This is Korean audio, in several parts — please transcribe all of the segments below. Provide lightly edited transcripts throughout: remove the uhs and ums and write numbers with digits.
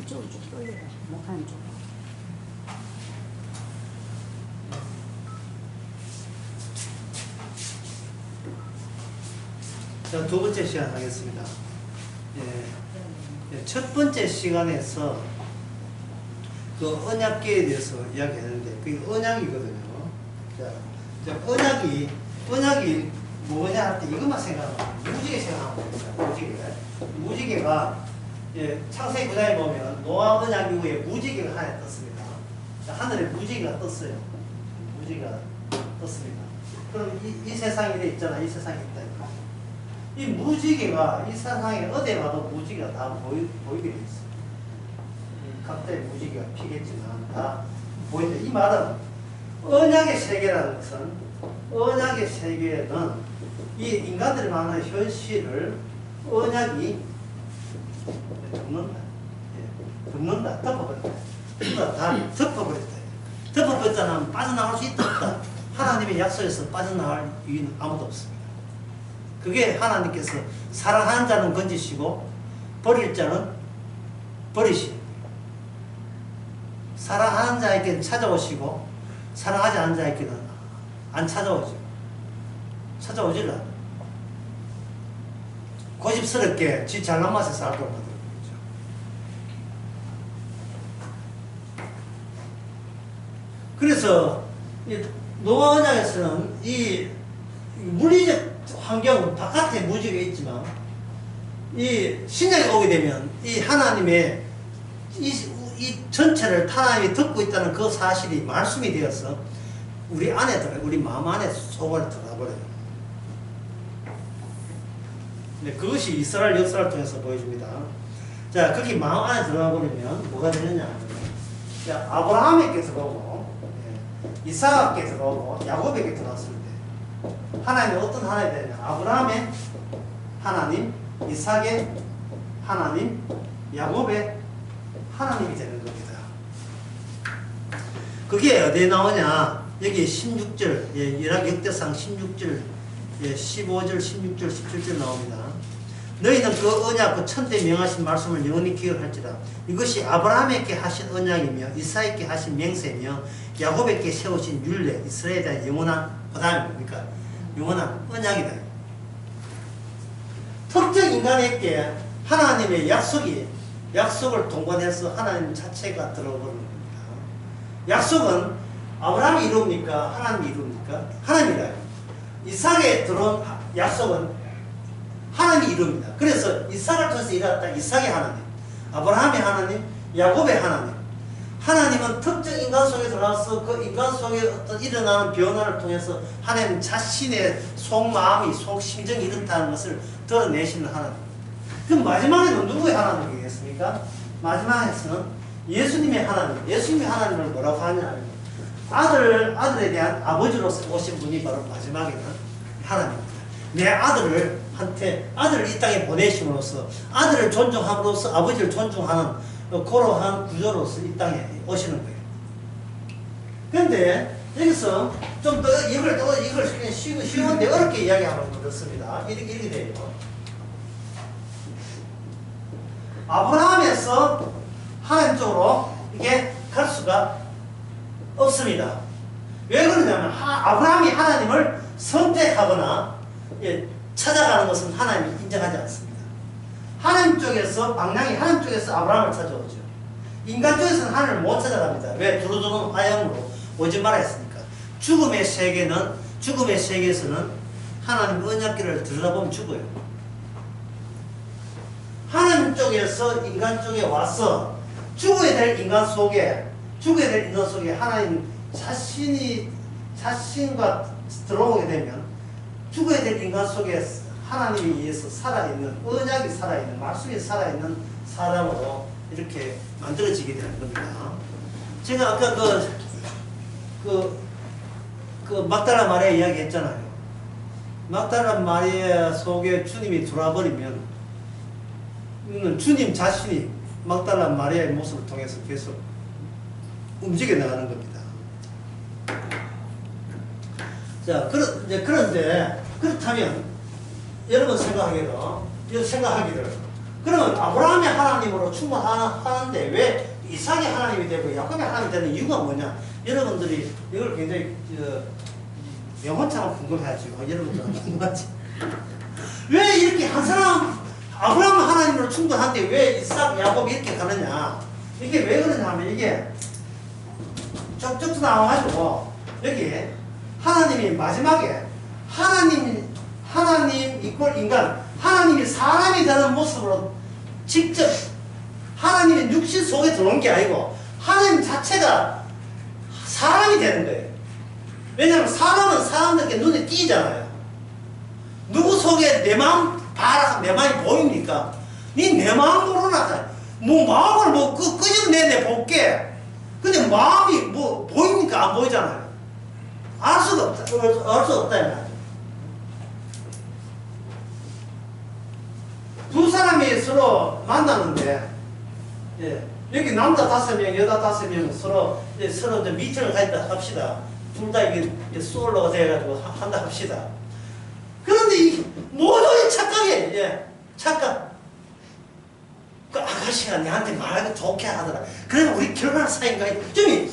이쪽으로 쭉 돌려요. 목하는 쪽으로. 자, 두 번째 시간 하겠습니다. 첫 번째 시간에서 그 언약계에 대해서 이야기했는데 그게 언약이거든요. 자, 언약이 뭐냐 할 때 이것만 생각하면 무지개 생각하면 됩니다. 무지개가 창세기 9장에 보면 노아 언약 이후에 무지개가 하나 떴습니다. 자, 하늘에 무지개가 떴어요. 무지개가 떴습니다. 그럼 이 세상이 돼 있잖아. 이 세상이 있다. 이 무지개가 이 세상에 어디에 가도 무지개가 다 보이게 돼 있어요. 각자의 무지개가 피겠지만 다 보인다. 이 말은 언약의 세계라는 것은 언약의 세계는 이 인간들이 만나는 현실을 언약이 덮는다. 덮어버린다. 다 덮어버렸다. 덮어버렸다는 빠져나갈 수 있다 없다. 하나님의 약속에서 빠져나갈 이유는 아무도 없습니다. 그게 하나님께서 사랑하는 자는 건지시고 버릴 자는 버리시는 거예요. 사랑하는 자에게는 찾아오시고 사랑하지 않는 자에게는 안 찾아오죠. 찾아오질 않아요. 고집스럽게 지 잘난 맛에 살도록 하더라고요. 그래서 노아 언약에서는 이 물리적 환경은 바깥에 무지가 있지만 이 신약에 오게 되면 이 하나님의 이 전체를 하나님이 덮고 있다는 그 사실이 말씀이 되어서 우리 안에 들어요. 우리 마음 안에 속을 들어버려요. 네, 그것이 이스라엘 역사를 통해서 보여줍니다. 자, 그렇게 마음 안에 들어가 버리면 뭐가 되느냐? 자, 아브라함에게 들어오고, 이삭에게 들어오고, 야곱에게 들어왔을 때, 하나님은 어떤 하나님이 되느냐? 아브라함의 하나님, 이삭의 하나님, 야곱의 하나님이 되는 겁니다. 그게 어디에 나오냐? 여기 16절, 열왕 역대상 16절, 15절, 16절, 17절 나옵니다. 너희는 그 언약, 그 천대 명하신 말씀을 영원히 기억할지라. 이것이 아브라함에게 하신 언약이며 이삭에게 하신 맹세며 야곱에게 세우신 율례, 이스라엘에 대한 영원한 보담입니까? 영원한 언약이다. 특정 인간에게 하나님의 약속을 동반해서 하나님 자체가 들어오는 겁니다. 약속은 아브라함이 이룹니까? 하나님이 이룹니까? 하나님이다. 이삭에 들어온 약속은 하나님이 이룹니다. 그래서 이삭을 통해서 일어났다. 이삭의 하나님, 아브라함의 하나님, 야곱의 하나님. 하나님은 특정 인간 속에 들어와서 그 인간 속에 어떤 일어나는 변화를 통해서 하나님 자신의 속마음이, 속심정이 이렇다는 것을 드러내시는 하나님. 그럼 마지막에는 누구의 하나님이겠습니까? 마지막에서는 예수님의 하나님. 예수님의 하나님을 뭐라고 하냐면 아들에 대한 아버지로서 오신 분이 바로 마지막에는 하나님입니다. 내 아들을 이 땅에 보내심으로써 아들을 존중함으로써 아버지를 존중하는 그러한 구조로서 이 땅에 오시는 거예요. 그런데 여기서 좀 더 이걸 그냥 쉬운데 어렵게 이야기하면 그렇습니다. 이렇게 돼요. 아브라함에서 하나님 쪽으로 이게 갈 수가 없습니다. 왜 그러냐면 아브라함이 하나님을 선택하거나 찾아가는 것은 하나님이 인정하지 않습니다. 하나님 쪽에서 방향이 하나님 쪽에서 아브라함을 찾아오죠. 인간 쪽에서는 하나님을 못 찾아갑니다. 왜? 두루두루 아영으로 오지 말아 했으니까. 죽음의 세계에서는 하나님 언약궤를 들여다보면 죽어요. 하나님 쪽에서 인간 쪽에 와서 죽어야 될 인간 속에 하나님 자신과 들어오게 되면 죽어야 될 인간 속에 하나님에 의해서 살아있는, 언약이 살아있는, 말씀이 살아있는 사람으로 이렇게 만들어지게 되는 겁니다. 제가 아까 그 막달라 마리아 이야기 했잖아요. 막달라 마리아 속에 주님이 들어와 버리면 주님 자신이 막달라 마리아의 모습을 통해서 계속 움직여 나가는 겁니다. 자, 그런데 그렇다면 여러분 생각하기를 그러면 아브라함이 하나님으로 충분하는데 왜 이삭이 하나님이 되고 야곱이 하나님이 되는 이유가 뭐냐? 여러분들이 이걸 굉장히 영혼처럼 궁금해하죠. 여러분들은 궁금하지? 왜 이렇게 한 사람 아브라함은 하나님으로 충분한데 왜 이삭, 야곱이 이렇게 가느냐? 이게 왜 그러냐면 이게 쭉쭉 나와가지고 여기 하나님이 마지막에 하나님 이꼴 인간, 하나님이 사람이 되는 모습으로 직접 하나님의 육신 속에 들어온 게 아니고 하나님 자체가 사람이 되는 거예요. 왜냐하면 사람은 사람들께 눈에 띄잖아요. 누구 속에 내 마음 봐라, 내 마음이 보입니까? 네 마음 모르나? 뭐 마음을 뭐 끄집어내 볼게. 근데 마음이 뭐 보입니까? 안 보이잖아요. 알 수가 없다. 알 수 없다 이 말이야. 두 사람이 서로 만나는데, 예, 여기 남자 5명, 여자 5명 서로 이제 미팅을 가있다 합시다. 둘 다 이게 솔로가 돼가지고 한다 합시다. 그런데 이 모조리 착각해. 예, 착각. 그 아가씨가 내한테 말하기 좋게 하더라. 그러면 우리 결혼할 사이인가? 좀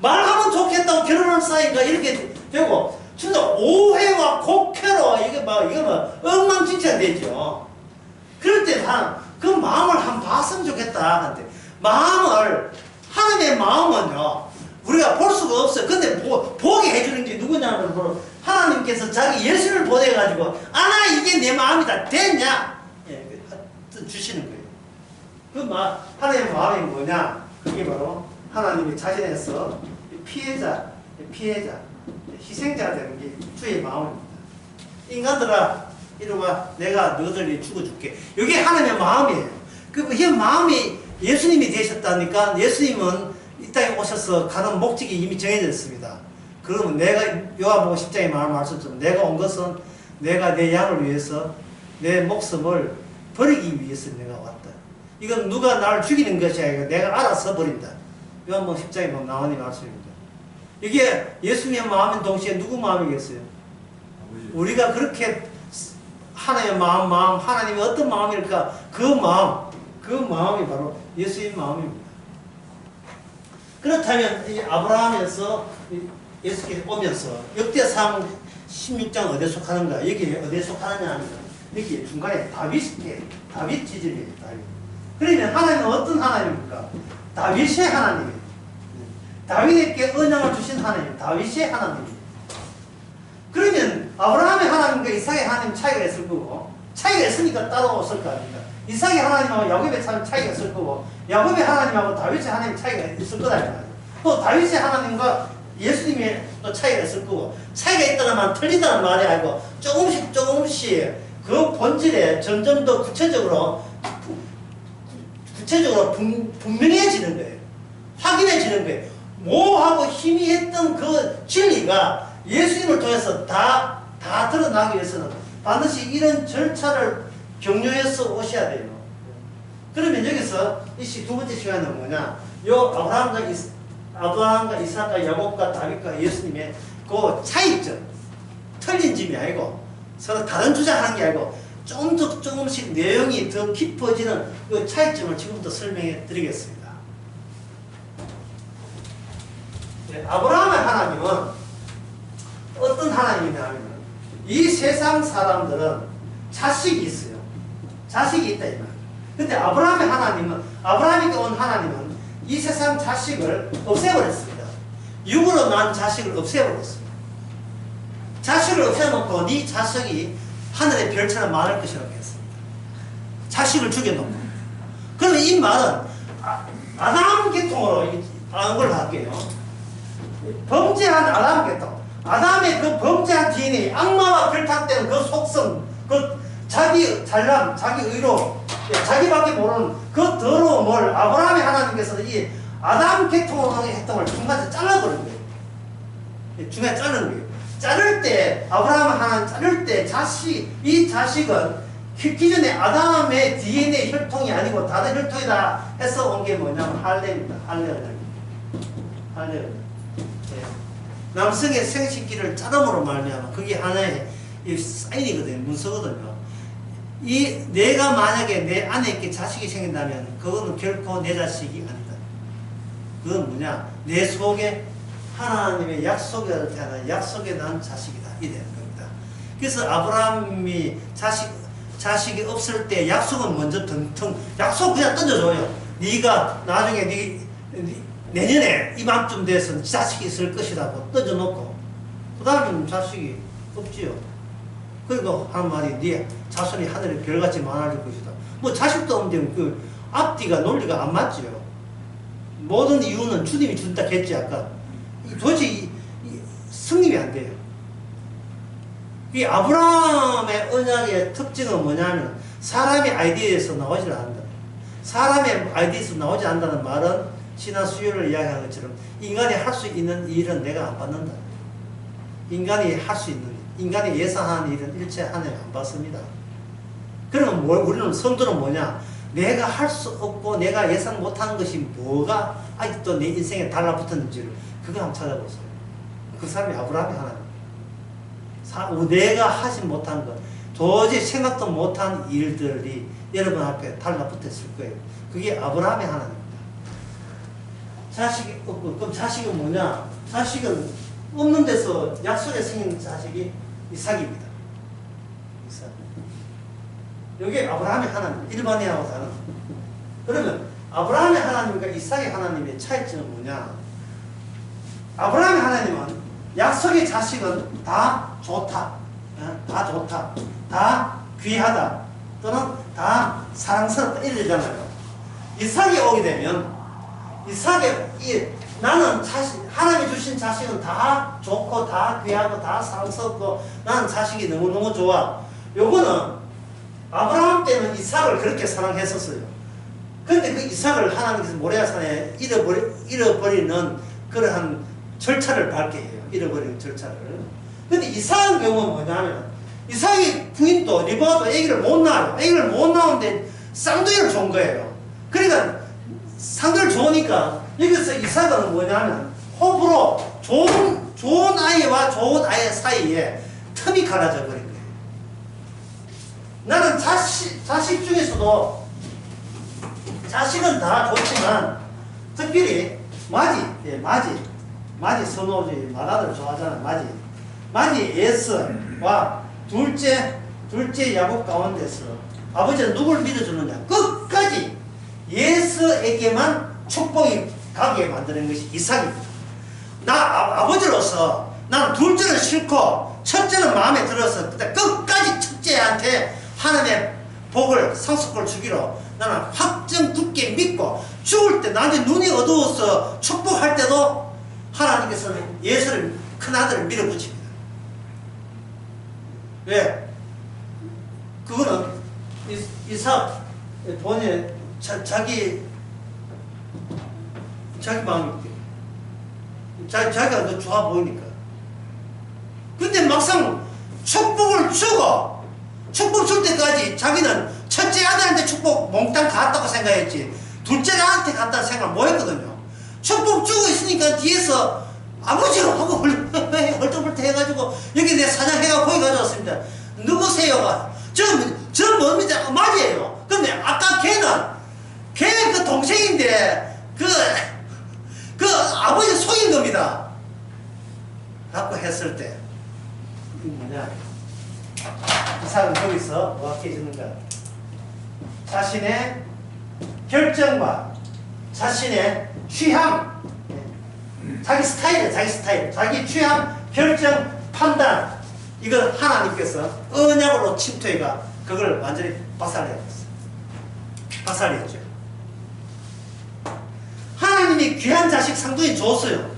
말하면 좋겠다고 결혼할 사이인가? 이렇게 되고, 진짜 오해와 곡해로 이게 엉망진창 되죠. 그럴 때 그 마음을 한번 봤으면 좋겠다. 한데 마음을, 하나님의 마음은요, 우리가 볼 수가 없어요. 근데 보게 해주는 게 누구냐면 하나님께서 자기 예수를 보내가지고 아나 이게 내 마음이다. 됐냐? 예, 주시는 거예요. 하나님의 마음이 뭐냐? 그게 바로 하나님이 자신에서 피해자, 희생자가 되는 게 주의 마음입니다. 인간들아, 이리와 내가 너희들이 죽어줄게. 이게 하나님의 마음이에요. 이 마음이 예수님이 되셨다니까 예수님은 이 땅에 오셔서 가는 목적이 이미 정해져 있습니다. 그러면 내가 요한복음 10장에 말씀처럼 내가 온 것은 내가 내 양을 위해서 내 목숨을 버리기 위해서 내가 왔다. 이건 누가 나를 죽이는 것이 아니라 내가 알아서 버린다. 요한복음 10장에 나오는 말씀입니다. 이게 예수님의 마음인 동시에 누구 마음이겠어요? 우리가 그렇게 하나님의 마음, 하나님이 어떤 마음일까? 그 마음이 바로 예수의 마음입니다. 그렇다면 이 아브라함에서 예수께서 오면서 역대상 16장 어디에 속하는가? 여기 어디에 속하느냐 하면 여기 중간에 다윗 지절이에요. 그러면 하나님은 어떤 하나님입니까? 다윗의 하나님이에요. 다윗에게 언약을 주신 하나님, 다윗의 하나님이에요. 그러면 아브라함의 하나님과 이삭의 하나님 차이가 있을 거고, 차이가 있으니까 따라왔을 거 아닙니까? 이삭의 하나님하고 야곱의 차이가 있을 거고, 야곱의 하나님하고 다윗의 하나님 차이가 있을 거다. 또 다윗의 하나님과 예수님의 또 차이가 있을 거고, 차이가 있다는 틀리다는 말이 아니고 조금씩 그 본질에 점점 더 구체적으로 분명해지는 거예요. 확인해지는 거예요. 모호하고 희미했던 그 진리가 예수님을 통해서 다 드러나기 위해서는 반드시 이런 절차를 경유해서 오셔야 돼요. 그러면 여기서 이 두 번째 시간은 뭐냐? 아브라함과 이삭과 야곱과 다윗과 예수님의 그 차이점, 틀린 점이 아니고 서로 다른 주장하는 게 아니고 조금씩 내용이 더 깊어지는 그 차이점을 지금부터 설명해 드리겠습니다. 네, 아브라함의 하나님은 어떤 하나님이냐면 이 세상 사람들은 자식이 있어요. 자식이 있다 이 말. 근데 아브라함의 하나님은, 아브라함에게 온 하나님은 이 세상 자식을 없애버렸습니다. 육으로 난 자식을 없애버렸습니다. 자식을 없애놓고 네 자식이 하늘의 별처럼 많을 것이라고 했습니다. 자식을 죽여놓고. 그러면 이 말은 아담 계통으로 아는 걸로 할게요. 범죄한 아담 계통. 아담의 그 범죄한 DNA, 악마와 결탁되는 그 속성, 그 자기 잘남, 자기 의로, 자기밖에 모르는 그 더러움을 아브라함의 하나님께서는 이 아담 계통으로 했던 중간에 잘라버린 거예요. 중간에 자르는 거예요. 자를 때, 아브라함 하나님 자를 때 이 자식은 기존의 아담의 DNA 혈통이 아니고 다른 혈통이다 해서 온 게 뭐냐면 할례입니다. 할례. 남성의 생식기를 자름으로 말미암아 그게 하나의 사인이거든요. 문서거든요. 내가 만약에 내 아내에게 자식이 생긴다면 그거는 결코 내 자식이 아니다. 그건 뭐냐? 내 속에 하나님의 약속을 태어난 약속에 난 자식이다. 이 되는 겁니다. 그래서 아브라함이 자식이 없을 때 약속은 먼저 약속 그냥 던져줘요. 네가 나중에 내년에 이맘쯤 돼서 자식이 있을 것이라고 던져놓고 그 다음에는 자식이 없지요. 그리고 한 말이 네 자손이 하늘에 별같이 많아질 것이다. 뭐 자식도 없는데 그 앞뒤가 논리가 안 맞지요. 모든 이유는 주님이 준다 했지 아까. 도대체 성립이 안 돼요. 이 아브라함의 언약의 특징은 뭐냐면 사람의 아이디어에서 나오지 않는다. 사람의 아이디어에서 나오지 않는다는 말은 신화 수요를 이야기한 것처럼 인간이 할 수 있는 일은 내가 안 받는다. 인간이 할 수 있는 인간이 예상하는 일은 일체 하나님 안 받습니다. 그러면 우리는 성도는 뭐냐? 내가 할 수 없고 내가 예상 못하는 것이 뭐가 아직도 내 인생에 달라붙었는지를 그거 한번 찾아보세요. 그 사람이 아브라함이 하나님. 내가 하지 못한 것, 도저히 생각도 못한 일들이 여러분 앞에 달라붙었을 거예요. 그게 아브라함이 하나님입니다. 자식이 없고, 그럼 자식은 뭐냐? 자식은 없는 데서 약속에 생긴 자식이 이삭입니다. 이삭. 여기 아브라함의 하나님, 일반인하고 다른. 그러면 아브라함의 하나님과 이삭의 하나님의 차이점은 뭐냐? 아브라함의 하나님은 약속의 자식은 다 좋다. 다 좋다. 다 귀하다. 또는 다 사랑스럽다. 이러잖아요. 이삭이 오게 되면 나는 하나님이 주신 자식은 다 좋고 다 귀하고 다 사랑스럽고 나는 자식이 너무너무 좋아. 요거는 아브라함 때는 이삭을 그렇게 사랑했었어요. 그런데 그 이삭을 하나님께서 모리아산에 잃어버리는 그러한 절차를 밟게 해요. 잃어버리는 절차를. 근데 이삭의 경우는 뭐냐면 이삭의 부인도 리브가도 아기를 못 낳아요. 아기를 못 낳는데 쌍둥이를 준 거예요. 그러니까 쌍둥이를 좋으니까 여기서 이삭은 뭐냐면 호불호 좋은 아이와 좋은 아이 사이에 틈이 갈라져 버린 거예요. 나는 자식 중에서도 자식은 다 좋지만 특별히 마지 선호지 마다들 좋아하잖아. 마지 예스와 둘째 야곱 가운데서 아버지는 누굴 믿어주느냐? 끝까지 예스에게만 축복이 가게 만드는 것이 이삭입니다. 아버지로서 나는 둘째는 싫고 첫째는 마음에 들어서 끝까지 첫째한테 하나님의 복을 상속을 주기로 나는 확정 굳게 믿고 죽을 때 나한테 눈이 어두워서 축복할 때도 하나님께서는 예수를 큰아들을 밀어붙입니다. 왜? 그거는 이삭 본인 자기 마음이 자기가 더 좋아 보이니까. 근데 막상 축복을 주고 축복 줄 때까지 자기는 첫째 아들한테 축복 몽땅 갔다고 생각했지 둘째 아들한테 갔다고 생각을 못 했거든요. 축복 주고 있으니까 뒤에서 아버지로 하고 헐떡벌떡 해가지고 여기 내 사냥해가 거기 가져왔습니다. 누구세요? 저 뭡니까? 맞이에요. 근데 아까 걔 그 동생인데 그 아버지 속인 겁니다. 라고 했을 때 뭐냐? 이삭은 거기서 뭐가 깨지는가? 자신의 결정과 자신의 취향, 자기 스타일, 자기 취향, 결정, 판단, 이걸 하나님께서 언약으로 침투해가 그걸 완전히 박살내었어요. 박살냈죠. 하나님이 귀한 자식 상당히 줬어요.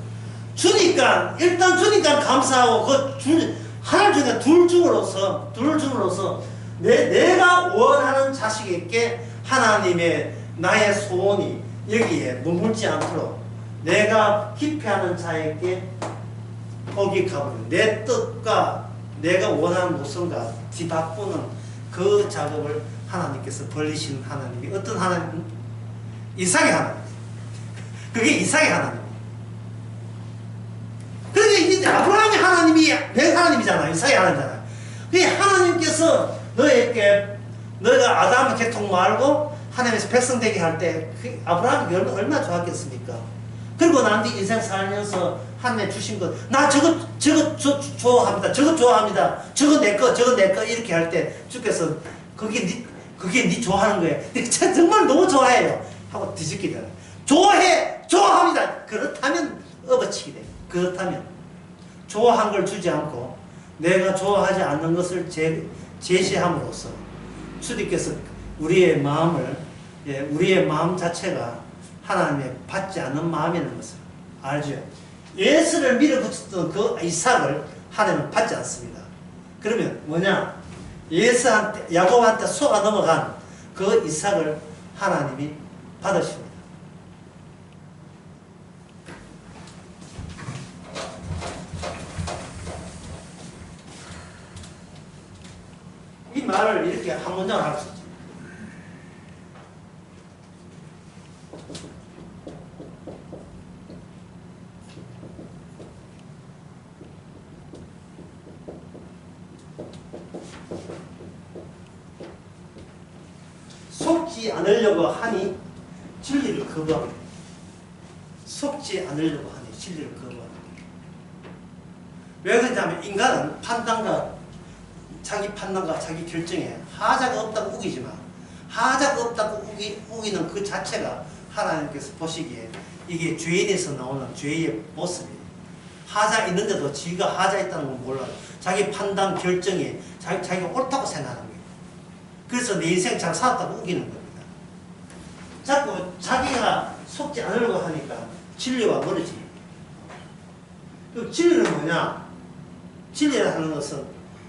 일단 주니까 감사하고 하나님 중에 둘 중으로서 내가 원하는 자식에게 하나님의 나의 소원이 여기에 머물지 않도록 내가 기피하는 자에게 복이 가버리는 내 뜻과 내가 원하는 모습과 뒤바꾸는 그 작업을 하나님께서 벌리시는 하나님이 어떤 하나님? 이삭의 하나님. 그게 이삭의 하나님. 그러니까 이제 아브라함의 하나님이 내 하나님이잖아. 이삭의 하나님이잖아. 그게 하나님께서 너에게 너희가 아담 계통 말고 하나님께서 백성 되게 할 때 아브라함이 얼마나 좋았겠습니까? 그리고 난 뒤 인생 살면서 하나님 주신 것, 나 저거 좋아합니다. 저거 좋아합니다. 저거 내 거, 저거 내 거 이렇게 할 때 주께서 그게 네 좋아하는 거예요. 내가 정말 너무 좋아해요. 하고 뒤집게 돼요. 좋아합니다. 그렇다면 업어치게 돼요. 그렇다면 좋아한 걸 주지 않고 내가 좋아하지 않는 것을 제시함으로써 주님께서 우리의 마음을, 우리의 마음 자체가 하나님의 받지 않는 마음이라는 것을 알죠. 예수를 밀어붙였던 그 이삭을 하나님은 받지 않습니다. 그러면 뭐냐? 야곱한테 속아 넘어간 그 이삭을 하나님이 받으십니다. 이 말을 이렇게 한 문장을 할 수 있죠. 속지 않으려고 하니 진리를 거부합니다. 속지 않으려고 하니 진리를 거부합니다. 왜 그러냐면 인간은 자기 판단과 자기 결정에 하자가 없다고 우기지만 하자가 없다고 우기는 그 자체가 하나님께서 보시기에 이게 죄인에서 나오는 죄의 모습이에요. 하자 있는데도 지가 하자 있다는 걸 몰라요. 자기 판단 결정에 자기가 옳다고 생각하는 거예요. 그래서 내 인생 잘 살았다고 우기는 겁니다. 자꾸 자기가 속지 않으려고 하니까 진리와 멀어집니다. 그 진리는 뭐냐? 진리라는 것은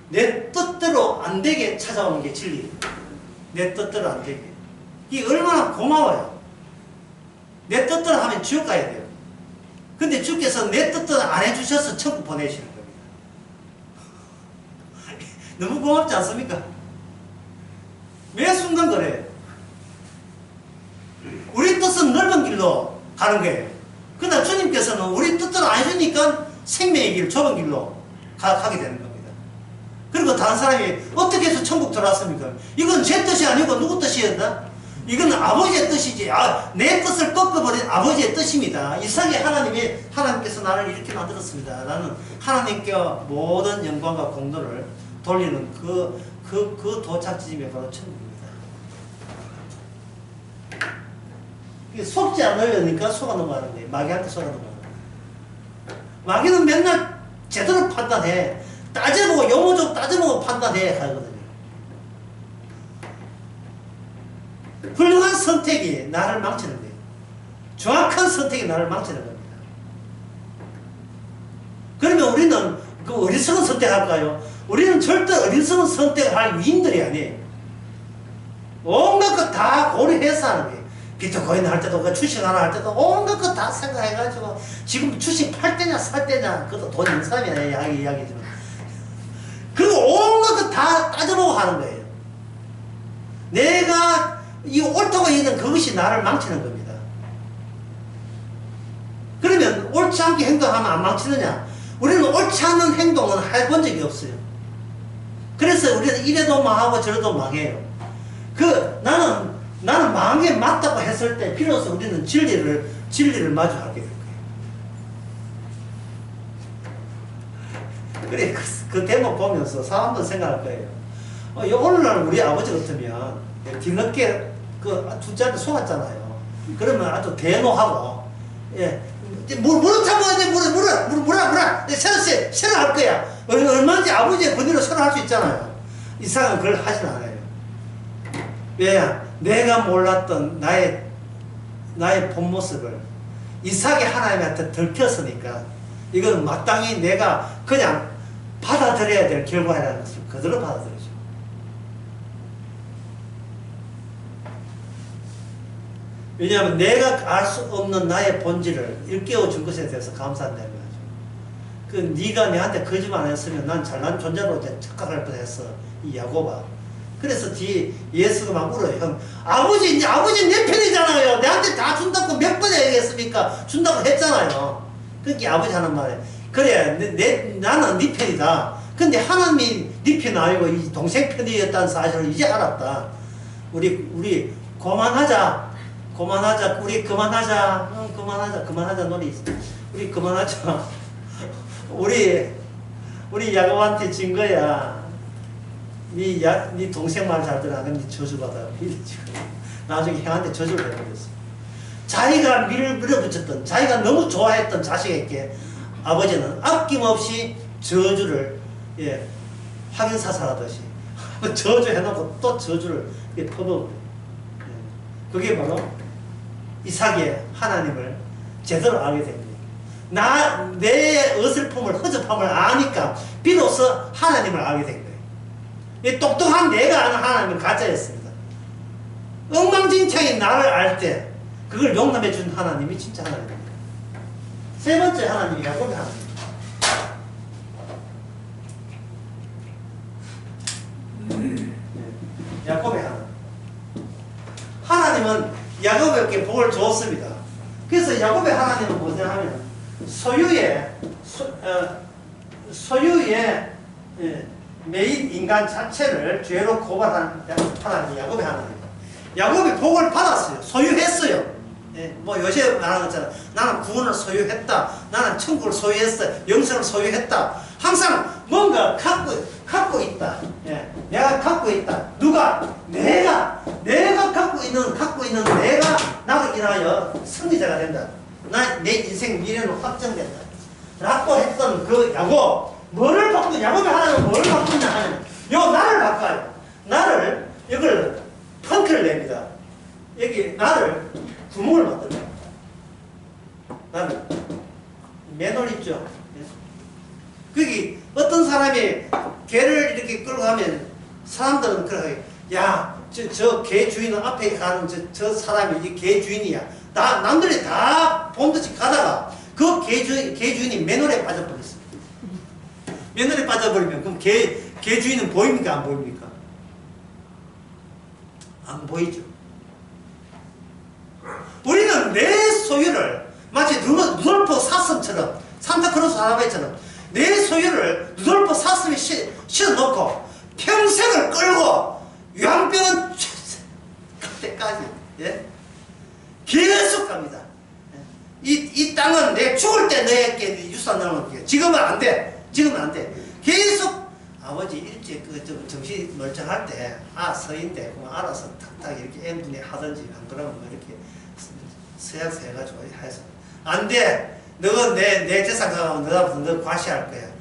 내 뜻대로 안 되게 찾아오는 게 진리예요. 내 뜻대로 안 되게. 이게 얼마나 고마워요. 내 뜻대로 하면 지옥 가야 돼요. 근데 주께서 내 뜻대로 안 해주셔서 천국 보내시는 겁니다. 너무 고맙지 않습니까? 매 순간 그래요. 우리 뜻은 넓은 길로 가는 거예요. 그러나 주님께서는 우리 뜻대로 안 해주니까 생명의 길, 좁은 길로 가게 되는 겁니다. 그리고 다른 사람이 어떻게 해서 천국 들어왔습니까? 이건 제 뜻이 아니고 누구 뜻이었나? 이건 아버지의 뜻이지. 내 뜻을 꺾어버린 아버지의 뜻입니다. 이삭이 하나님께서 나를 이렇게 만들었습니다. 나는 하나님께 모든 영광과 공로를 돌리는 그 도착지점이 바로 천국입니다. 속지 않으려니까 속아 넘어가는 거예요. 마귀한테 속아 넘어가는 거예요. 마귀는 맨날 제대로 판단해. 따져보고 용어적 따져보고 판단해야 하거든요. 훌륭한 선택이 나를 망치는 거예요. 정확한 선택이 나를 망치는 겁니다. 그러면 우리는 그 어리석은 선택할까요? 우리는 절대 어리석은 선택을 할 위인들이 아니에요. 온갖 것 다 고려해서 하는 거예요. 비트코인 할 때도, 주식 하나 할 때도 온갖 것 다 생각해가지고 지금 주식 팔 때냐 살 때냐 그것도 돈 있는 사람이 아니야. 이야기지만 그리고 온갖 것 다 따져보고 하는 거예요. 내가 이 옳다고 얘기하는 그것이 나를 망치는 겁니다. 그러면 옳지 않게 행동하면 안 망치느냐? 우리는 옳지 않은 행동은 해본 적이 없어요. 그래서 우리는 이래도 망하고 저래도 망해요. 나는 망한 게 맞다고 했을 때 비로소 우리는 진리를 마주하게 될 거예요. 그래, 그 대목 보면서 사람도 생각할 거예요. 오늘날 우리 아버지 같으면 뒤늦게 둘째한테 속았잖아요. 그러면 아주 대노하고, 물어 잡아야 돼, 물어. 새로 할 거야. 얼마든지 아버지의 권위로 새로 할 수 있잖아요. 이상은 그걸 하진 않아요. 왜? 내가 몰랐던 나의 본 모습을 이삭이 하나님한테 들켰으니까 이건 마땅히 내가 그냥 받아들여야 될 결과라는 것을 그대로 받아들이죠. 왜냐하면 내가 알 수 없는 나의 본질을 일깨워 준 것에 대해서 감사한다는 거죠. 네가 내한테 거짓말 안 했으면 난 잘난 존재로 착각할 뻔했어. 이 야곱아. 그래서 뒤에 예수가 막 울어요. 형, 아버지 내 편이잖아요. 내한테 다 준다고 몇 번 얘기했습니까? 준다고 했잖아요. 그게 아버지 하는 말이에요. 그래, 나는 네 편이다. 근데 하나님이 네 편 아니고 이 동생 편이었다는 사실을 이제 알았다. 우리 그만하자. 우리 그만하자. 그만하자 노래 있어. 우리 그만하자. 우리 야곱한테 진 거야. 네 동생 말 잘 들어. 그럼 네 저주받아. 나중에 형한테 저주를 해버렸어. 자기가 밀어붙였던, 자기가 너무 좋아했던 자식에게 아버지는 아낌없이 저주를, 확인사살하듯이 저주해놓고 또 저주를 퍼붓고, 그게 바로 이삭의 하나님을 제대로 알게 됩니다. 내 어설픔을, 허접함을 아니까 비로소 하나님을 알게 된 거예요. 이 똑똑한 내가 아는 하나님은 가짜였습니다. 엉망진창인 나를 알 때 그걸 용납해 준 하나님이 진짜 하나님입니다. 세 번째 하나님이 야곱의 하나님입니다. 야곱의 하나님. 하나님은 야곱에게 복을 주었습니다. 그래서 야곱의 하나님은 뭐냐 하면 소유의 매인 인간 자체를 죄로 고발한 하나님이 야곱의 하나님. 야곱이 복을 받았어요. 소유했어요. 뭐 요새 말하는 것처럼 나는 구원을 소유했다. 나는 천국을 소유했어. 영생을 소유했다. 항상 뭔가 갖고 있다. 내가 갖고 있다. 누가? 내가 갖고 있는 내가 나로 인하여 승리자가 된다. 내 인생 미래는 확정된다. 라고 했던 그 야곱, 뭐를 바꾸냐? 야곱의 하나님은 뭐를 바꾸냐 하면 나를 바꿔요. 나를 이걸 펑크를 냅니다. 여기 나를 구멍을 만들어요. 나를 맨홀 있죠. 거기 어떤 사람이 개를 이렇게 끌고 가면 사람들은 그러게, 야, 저 개 주인은 앞에 가는 저 사람이 이 개 주인이야. 남들이 다 본듯이 가다가 그 개 주인이 맨홀에 빠져버렸어요. 맨홀에 빠져버리면 그럼 개 주인은 보입니까? 안 보입니까? 안 보이죠. 우리는 내 소유를 마치 루돌프 사슴처럼, 산타크로스 할아버지처럼 내 소유를 루돌프 사슴에 실어놓고 평생을 끌고 유황병은 갈 때까지 계속 갑니다. 이 땅은 내 죽을 때 너에게 유산 나눠줄게. 지금은 안 돼. 계속 아버지 일찍 정신 멀쩡할 때 서인데 그럼 알아서 탁탁 이렇게 N분의 하든지 안 그러면 이렇게 서약서 해가지고 해서 안 돼. 너가 내 재산 가면 너 과시할 거야.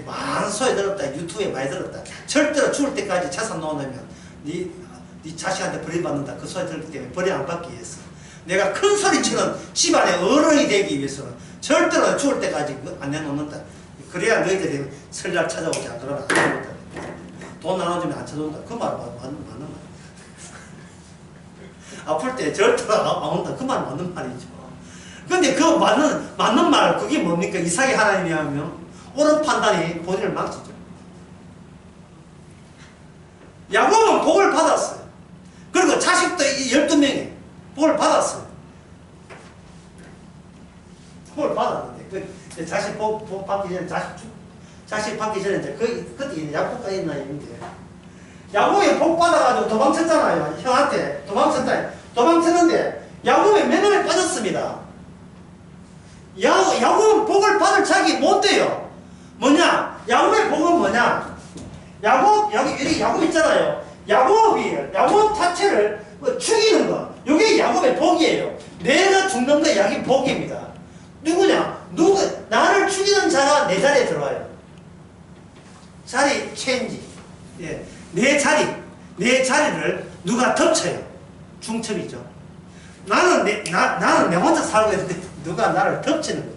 많은 소리 들었다. 유튜브에 많이 들었다. 절대로 죽을 때까지 재산 놓으면 네 자식한테 벌이받는다. 그 소리 들었기 때문에 벌이 안 받기 위해서 내가 큰 소리치는 집안의 어른이 되기 위해서는 절대로 죽을 때까지 안 내놓는다. 그래야 너희들이 설날 찾아오지 않더라도 안 내놓는다. 돈 나눠주면 안 찾아온다. 그 말 맞는 말. 아플 때 절대로 안 온다. 그 말 맞는 말이죠. 근데 그 맞는 말, 그게 뭡니까? 이삭의 하나님이 하면 옳은 판단이 본인을 망치죠. 야곱은 복을 받았어요. 그리고 자식도 12명이 복을 받았어요. 복을 받았는데, 자식 복 받기 전에, 자식 받기 전에, 그때 야곱가 있나 있는데, 야곱이 복 받아가지고 도망쳤잖아요. 형한테 도망쳤는데 야곱이 맨홀에 빠졌습니다. 야곱은 복을 받을 자격이 못 돼요. 뭐냐? 야곱의 복은 뭐냐? 여기 야곱 있잖아요. 야곱 자체를 죽이는 거. 이게 야곱의 복이에요. 내가 죽는 거 야곱의 복입니다. 누구냐? 나를 죽이는 자가 내 자리에 들어와요. 자리 체인지. 내 자리를 누가 덮쳐요. 중첩이죠. 나는 내 혼자 살고 있는데 누가 나를 덮치는 거예요.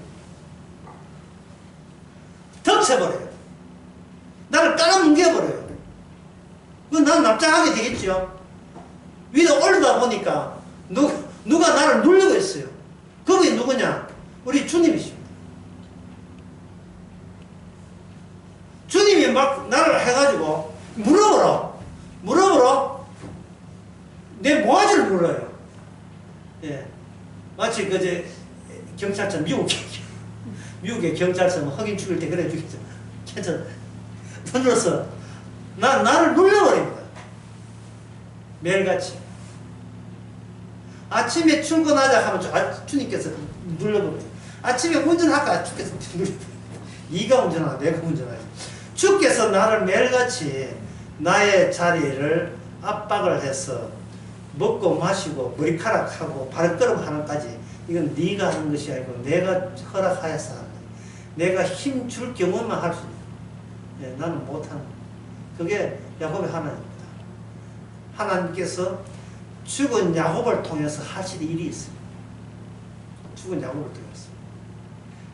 덮쳐버려요. 나를 깔아뭉개버려요. 그건 난 납작하게 되겠죠. 위로 올리다 보니까 누가 나를 누르고 있어요. 그게 누구냐? 우리 주님이십니다. 주님이 막 나를 해가지고 물어보러 내 모아지를 불러요. 마치 경찰청 미국의 경찰청 흑인 죽일 때 그래 죽이죠. 괜찮아. 던져서 나를 눌러버립니다. 매일같이. 아침에 출근하자 하면 주님께서 눌러버려요. 아침에 운전할까? 주께서 눌러버려요. 네가 운전하나 내가 운전하지. 주께서 나를 매일같이 나의 자리를 압박을 해서 먹고 마시고 머리카락하고 발걸음 하는까지 이건 네가 하는 것이 아니고 내가 허락하여서 하는 거야. 내가 힘 줄 경우만 할 수 있는 거야. 예, 나는 못하는 거야. 그게 야곱의 하나님입니다. 하나님께서 죽은 야곱을 통해서 하실 일이 있습니다. 죽은 야곱을 통해서.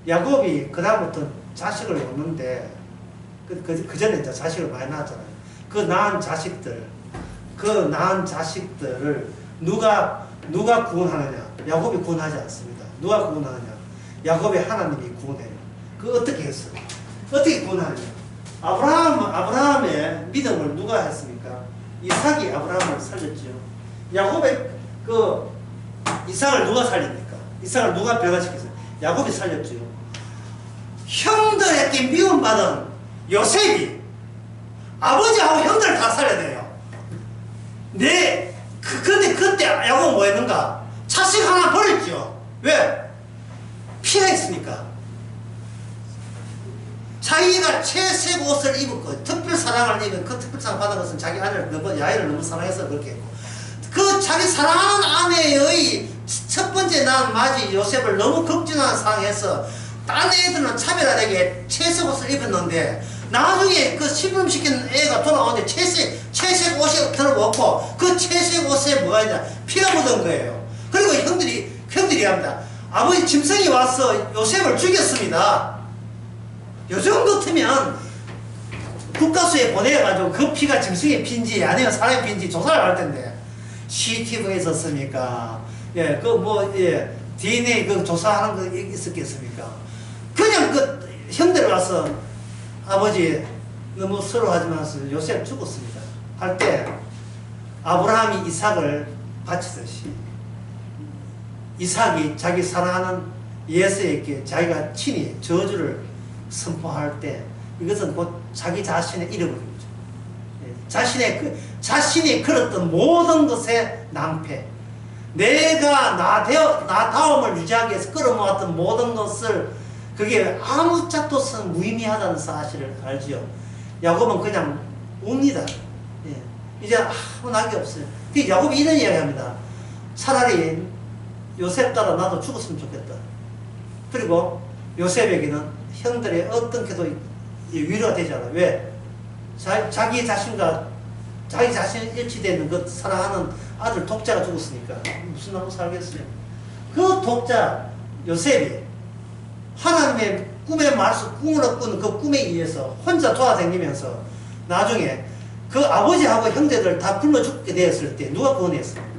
야곱이 그 다음부터 자식을 놓는데 그 전에 이제 자식을 많이 낳았잖아요. 그 낳은 자식들을 누가 구원하느냐? 야곱이 구원하지 않습니다. 누가 구원하느냐? 야곱의 하나님이 구원해요. 그 어떻게 했어요? 어떻게 구원하느냐? 아브라함의 믿음을 누가 했습니까? 이삭이 아브라함을 살렸죠. 야곱의 그 이삭을 누가 살립니까? 이삭을 누가 변화시켰어요? 야곱이 살렸죠. 형들에게 미움받은 요셉이 아버지하고 형들을 다 살려내요. 근데 그때 야곱은 뭐 했는가? 자식 하나 버렸죠. 왜? 피가 있으니까. 자기가 채색 옷을 입었고 특별 사랑을 입은 그 특별 사랑 받은 것은 자기 야인을 너무 사랑해서 그렇게 했고, 그 자기 사랑하는 아내의 첫 번째 난 맞이 요셉을 너무 극진한 사랑해서 딴 애들은 차별화되게 채색 옷을 입었는데 나중에 그 시름시킨 애가 돌아오는데 채색 옷이 들어먹고 그 채색 옷에 뭐가 있냐? 피가 묻은 거예요. 그리고 형들이 합니다. 아버지 짐승이 와서 요셉을 죽였습니다. 요즘 같으면 국가수에 보내가지고 그 피가 짐승의 피인지 아니면 사람의 피인지 조사를 할 텐데 CCTV가 있었습니까? 예, DNA 그 조사하는 거 있었겠습니까? 그냥 그 형들 와서 아버지 너무 서러워하지만 요셉 죽었습니다 할 때 아브라함이 이삭을 바치듯이 이삭이 자기 사랑하는 예수에게 자기가 친히 저주를 선포할 때 이것은 곧 자기 자신의 잃어버린 거죠. 자신이 걸었던 모든 것의 낭패, 내가 나다움을 유지하기 위해서 끌어모았던 모든 것을 그게 아무 짝도선 무의미하다는 사실을 알지요. 야곱은 그냥 웁니다. 이제 아무 낙이 없어요. 야곱이 이런 이야기합니다. 차라리 요셉 따라 나도 죽었으면 좋겠다. 그리고 요셉에게는 형들의 어떤 게도 위로가 되지 않아요. 왜? 자기 자신과 자기 자신이 일치되는 그 사랑하는 아들 독자가 죽었으니까 무슨 나무 살겠어요. 그 독자 요셉이 하나님의 꿈의 말씀, 꿈을 꾸는 그 꿈에 의해서 혼자 돌아다니면서 나중에 그 아버지하고 형제들 다 굶어 죽게 되었을 때 누가 구원했습니까?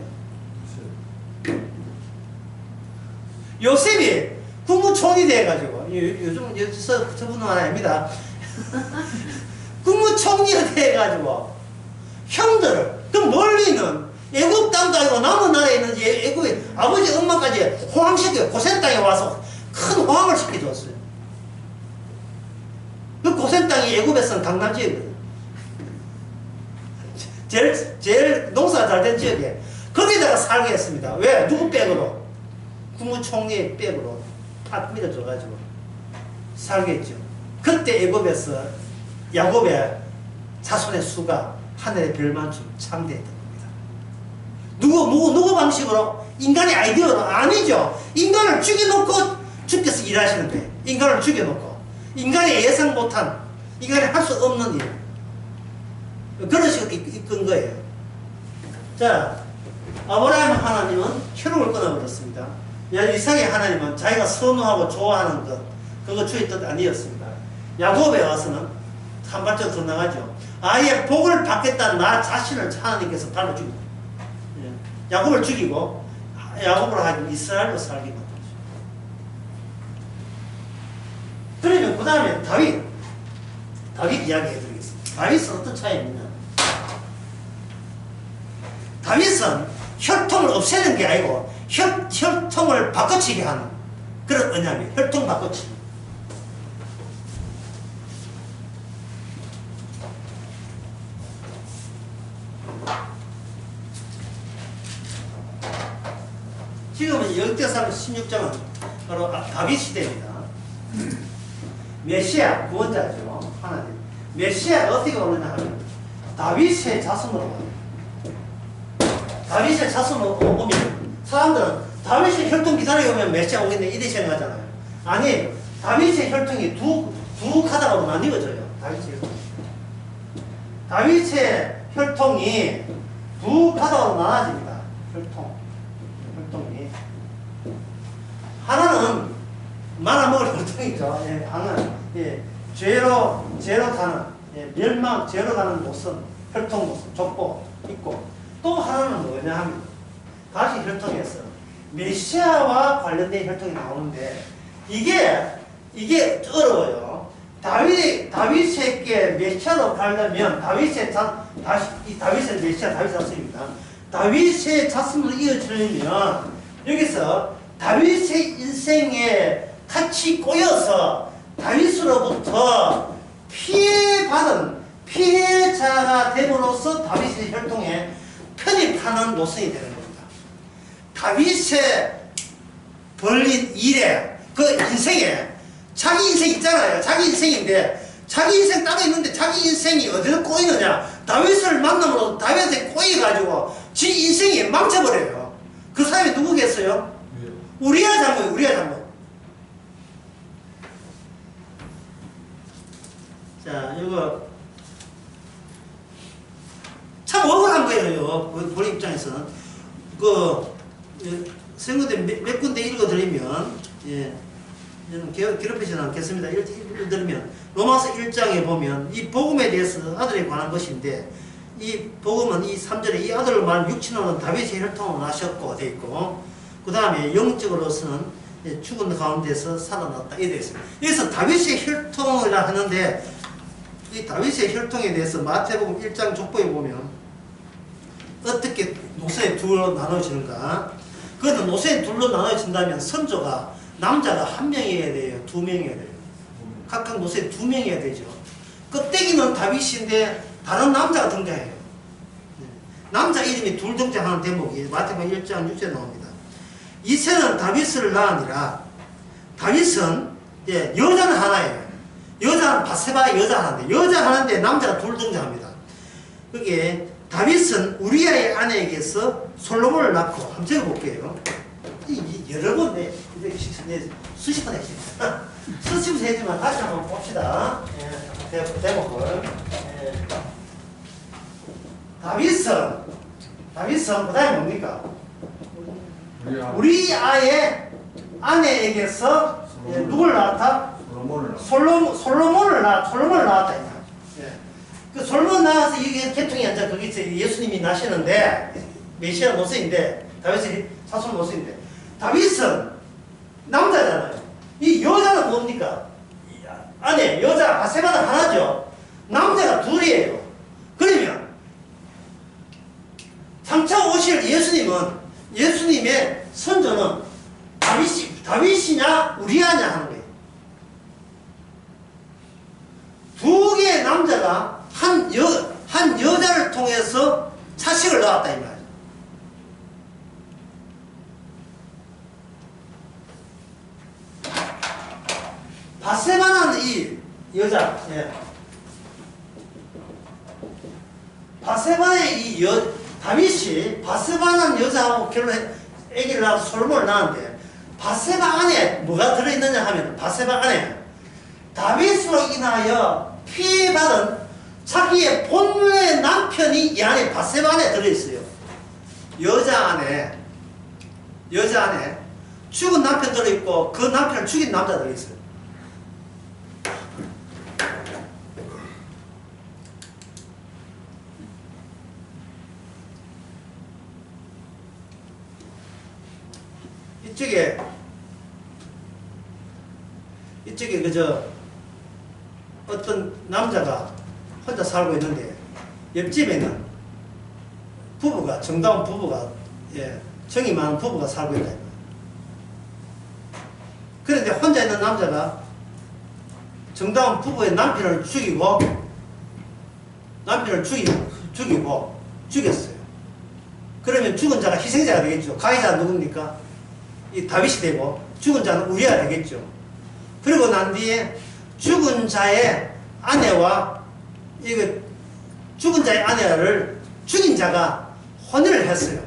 요셉이 국무총리 돼가지고, 요즘 저분은 아닙니다. 국무총리가 돼가지고 형들을, 그 멀리는 애굽 땅도 아니고 남은 나라에 있는 애굽의 아버지 엄마까지 호황시켜 고센 땅에 와서 큰 호황을 시켜줬어요. 그 고센 땅이 애굽에서는 강남 지역이거든. 제일 농사가 잘 된 지역에 거기다가 살게 했습니다. 왜? 누구 백으로? 국무총리의 백으로 팍 밀어줘가지고 살게 했죠. 그때 애굽에서 야곱의 자손의 수가 하늘의 별만큼 창대했던 겁니다. 누구 방식으로? 인간의 아이디어로? 아니죠. 인간을 죽여놓고 주께서 일하시는 거예요. 인간을 죽여놓고 인간이 예상 못한, 인간이 할 수 없는 일, 그런 식으로 이끈 거예요. 자, 아브라함 하나님은 혈육을 끊어버렸습니다. 이삭의 하나님은 자기가 선호하고 좋아하는 것, 그거 주의 뜻 아니었습니다. 야곱에 와서는 한 발짝 더 나가죠. 아예 복을 받겠다는 나 자신을 하나님께서 발로 죽이고, 야곱을 죽이고 야곱으로 하여금 이스라엘로 살게 만들죠. 그러면 그 다음에 다윗 이야기해드리겠습니다. 다윗은 어떤 차이입니다. 다윗은 혈통을 없애는 게 아니고 혈통을 바꿔치게 하는 그런 언약이에요. 혈통 바꿔치기. 사무엘상 16장은 바로 다윗 시대입니다. 메시아 구원자죠. 하나님. 메시아가 어떻게 오느냐 하면 다윗의 자손으로 와요. 다윗의 자손으로 오면 사람들은 다윗의 혈통 기다려오면 메시아 오겠네 이렇게 생각하잖아요. 아니, 다윗의 혈통이 두 가닥으로 나뉘어져요. 다윗의 혈통이 두 가닥으로 나눠집니다. 혈통이 하나는 말아먹을 혈통이죠. 예, 하나는 죄로 가는 멸망, 죄로 가는 모습, 혈통 모습, 족보 있고, 또 하나는 뭐냐 하면 다시 혈통에서 메시아와 관련된 혈통이 나오는데 이게 어려워요. 다윗에게 메시아로 가려면 다윗의 메시아, 다윗 자손입니다. 다윗의 자손으로 이어지려면 여기서 다윗의 인생에 같이 꼬여서 다윗으로부터 피해받은 피해자가 됨으로써 다윗의 혈통에 편입하는 노선이 되는 겁니다. 다윗의 벌린 일에 그 인생에 자기 인생 있잖아요. 자기 인생인데 자기 인생 따로 있는데 자기 인생이 어디로 꼬이느냐, 다윗을 만남으로 다윗에 꼬여가지고 지 인생이 망쳐버려요. 그 사람이 누구겠어요? 우리야 장군, 우리야 장군. 자, 이거 참 억울한 거예요. 본인 입장에서는. 선거대 몇 군데 읽어드리면, 저는 괴롭히지는 않겠습니다. 읽어드리면, 로마서 1장에 보면, 이 복음에 대해서 아들에 관한 것인데, 이 복음은 이 3절에 이 아들을 말한 육친으로는 다윗의 혈통으로 나셨고, 되어 있고, 그 다음에 영적으로서는 죽은 가운데서 살아났다. 이렇게 되어 있습니다. 여기서 다윗의 혈통을 하는데, 이 다윗의 혈통에 대해서 마태복음 1장 족보에 보면 어떻게 노선에 둘로 나눠지는가? 그거는 노선에 둘로 나눠진다면 선조가 남자가 1명이어야 돼요? 2명이어야 돼요? 각각 노선에 2명이어야 되죠. 껍데기는 다윗인데 다른 남자가 등장해요. 남자 이름이 둘 등장하는 대목이 마태복음 1장 6절에 나옵니다. 이새는 다윗을 낳으니라. 다윗은 여자는 하나예요. 여자는 바세바의 여자 하나인데, 여자 하나인데 남자가 둘 등장합니다. 그게 다윗은 우리아의 아내에게서 솔로몬을 낳고, 한번 적어볼게요. 여러 번 수십 번 했습니다. 수십 번 했지만 다시 한번 봅시다. 대목을. 다윗은 그 다음에 뭡니까? 우리아의 아내에게서 누굴 낳았다? 솔로몬을 낳았다. 그 솔로몬 낳아서 이게 계통이 앉아 거기서 예수님이 나시는데 메시아 노선인데 다윗의 자손 노선인데 다윗은 남자잖아요. 이 여자는 뭡니까? 아내 여자 바세바는 하나죠. 남자가 둘이에요. 그러면 장차 오실 예수님의 선조는 다윗이냐 우리아냐 하는 거예요. 두 개의 남자가 한 여자를 통해서 자식을 낳았다 이 말이에요. 바세바는 이 여자, 바세바의 이 다윗이 바세바는 여자하고 결혼해 아기를 낳아서 솔로몬을 낳았는데 바세바 안에 뭐가 들어있느냐 하면 바세바 안에 다윗으로 인하여 피해받은 자기의 본래의 남편이 이 안에 바세바 안에 들어있어요. 여자 안에 죽은 남편 들어있고 그 남편을 죽인 남자 들어있어요. 이쪽에 그저 어떤 남자가 혼자 살고 있는데 옆집에는 부부가 정다운 부부가 정이 많은 부부가 살고 있다. 그런데 혼자 있는 남자가 정다운 부부의 남편을 죽이고 죽였어요. 그러면 죽은 자가 희생자가 되겠죠. 가해자가 누굽니까? 이 다윗이 되고 죽은 자는 우리아가 되겠죠. 그리고 난 뒤에 죽은 자의 아내와 이거 죽은 자의 아내를 죽인 자가 혼인을 했어요.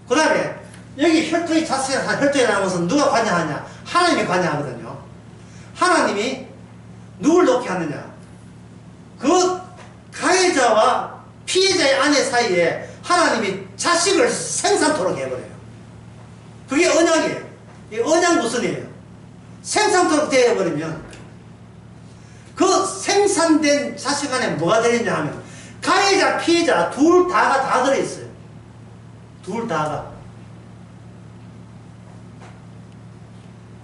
그 다음에 여기 혈통이 자세한 혈통이 나온 것은 누가 관여하냐? 하나님이 관여하거든요. 하나님이 누굴 놓게 하느냐? 그 가해자와 피해자의 아내 사이에 하나님이 자식을 생산토록 해버려요. 그게 언약이에요. 이 언약 무슨이에요? 생산토록 되어버리면 그 생산된 자식 안에 뭐가 들어있냐 하면 가해자, 피해자 둘 다가 다 들어있어요. 둘 다가.